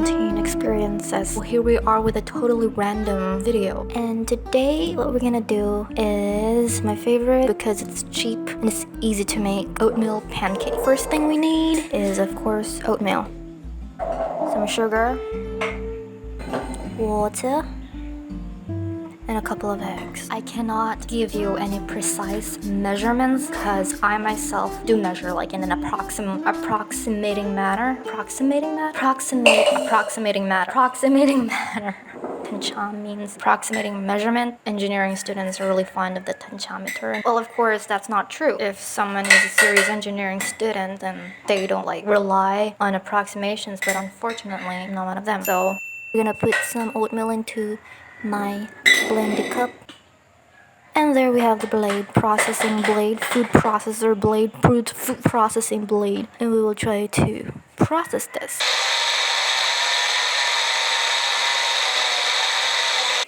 quarantine experiences. Well, here we are with a totally random video. And today, what we're gonna do is my favorite because it's cheap and it's easy to make, oatmeal pancake. First thing we need is, of course, oatmeal. Some sugar, water, and a couple of eggs. I cannot give you any precise measurements because I myself do measure like in an approximating manner. Tancham means approximating measurement. Engineering students are really fond of the tanchameter. Well, of course, that's not true. If someone is a serious engineering student, then they don't like rely on approximations, but unfortunately, I'm not one of them. So we're gonna put some oatmeal into my blended cup. And there we have the blade, processing blade, food processor blade, food processing blade. And we will try to process this.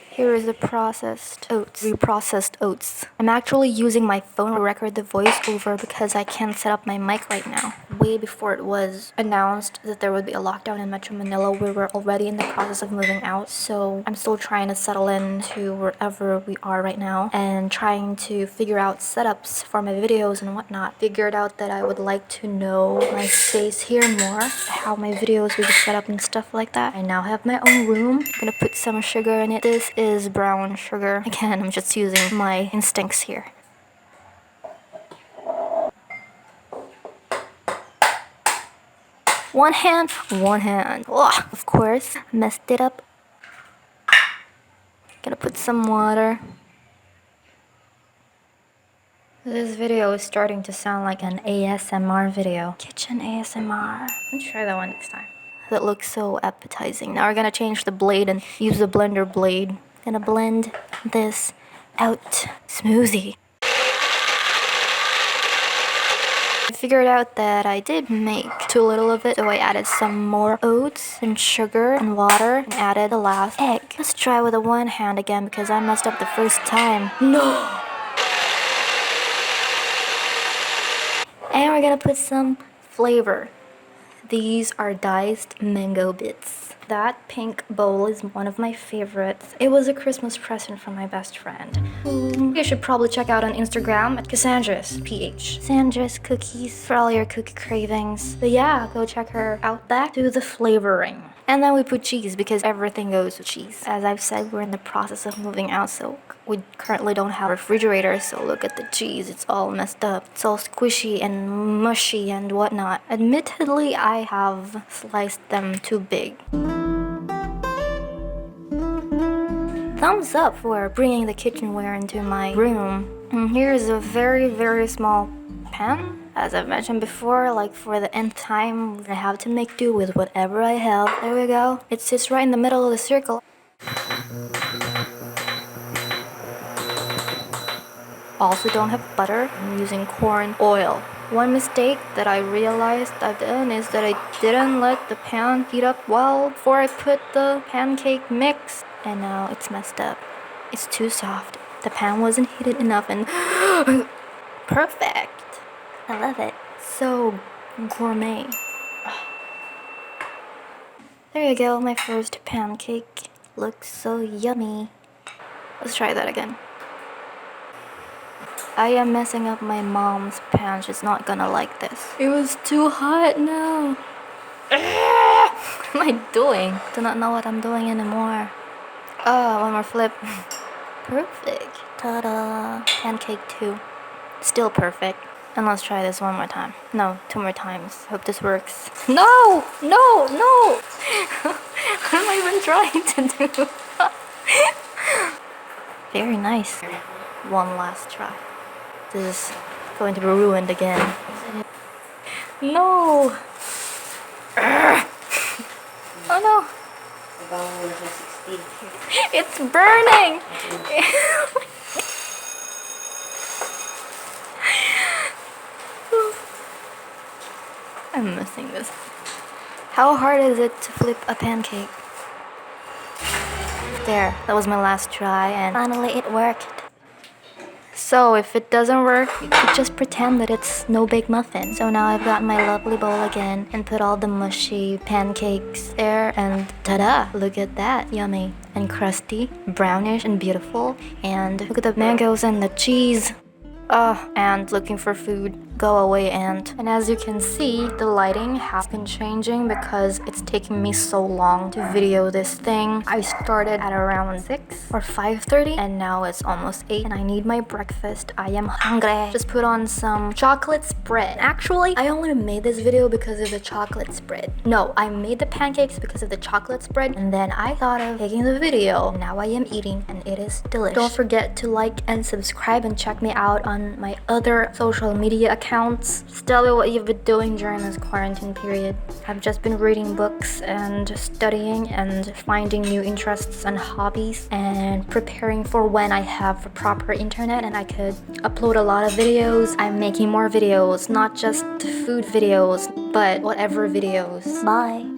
Here is the reprocessed oats. I'm actually using my phone to record the voiceover because I can't set up my mic right now. Way before it was announced that there would be a lockdown in Metro Manila, we were already in the process of moving out. So I'm still trying to settle into wherever we are right now and trying to figure out setups for my videos and whatnot. Figured out that I would like to know my space here more, how my videos will be set up and stuff like that. I now have my own room. I'm gonna put some sugar in it. This is brown sugar. Again, I'm just using my instincts here. One hand. Ugh, of course, messed it up. Gonna put some water. This video is starting to sound like an ASMR video. Kitchen ASMR. Let's try that one next time. That looks so appetizing. Now we're gonna change the blade and use the blender blade. Gonna blend this out. Smoothie. I figured out that I did make too little of it, so I added some more oats and sugar and water and added the last egg. Let's try with the one hand again because I messed up the first time. No! And we're gonna put some flavor. These are diced mango bits. That pink bowl is one of my favorites. It was a Christmas present from my best friend, who you should probably check out on Instagram at Cassandra's PH. Cassandra's Cookies for all your cookie cravings. But yeah, go check her out. Back to the flavoring. And then we put cheese because everything goes with cheese. As I've said, we're in the process of moving out, so we currently don't have a refrigerator, so look at the cheese. It's all messed up. It's all squishy and mushy and whatnot. Admittedly, I have sliced them too big. Thumbs up for bringing the kitchenware into my room. And here's a very, very small pan. As I've mentioned before, like for the nth time, I have to make do with whatever I have. There we go. It sits right in the middle of the circle. Also don't have butter. I'm using corn oil. One mistake that I realized I've done is that I didn't let the pan heat up well before I put the pancake mix. And now it's messed up. It's too soft. The pan wasn't heated enough and perfect. I love it. So gourmet. There you go, my first pancake. Looks so yummy. Let's try that again. I am messing up my mom's pan. She's not gonna like this. It was too hot now. What am I doing? Do not know what I'm doing anymore. Oh, one more flip. Perfect. Ta-da. Pancake 2. Still perfect. And let's try this one more time. No, 2 more times. Hope this works. No! No! No! What am I even trying to do? Very nice. One last try. This is going to be ruined again. No! Oh no! It's burning! I'm missing this. How hard is it to flip a pancake? There, that was my last try and finally it worked. So if it doesn't work, you could just pretend that it's no big muffin. So now I've got my lovely bowl again and put all the mushy pancakes there, and ta-da! Look at that, yummy and crusty, brownish and beautiful. And look at the mangoes and the cheese. And looking for food. Go away, ant. And as you can see, the lighting has been changing because it's taking me so long to video this thing. I started at around 6 or 5:30 and now it's almost 8 and I need my breakfast. I am hungry. Just put on some chocolate spread. Actually, I only made this video because of the chocolate spread. No, I made the pancakes because of the chocolate spread, and then I thought of taking the video. Now I am eating and it is delicious. Don't forget to like and subscribe and check me out on my other social media accounts. Just tell me what you've been doing during this quarantine period. I've just been reading books and studying and finding new interests and hobbies and preparing for when I have a proper internet and I could upload a lot of videos. I'm making more videos, not just food videos, but whatever videos. Bye.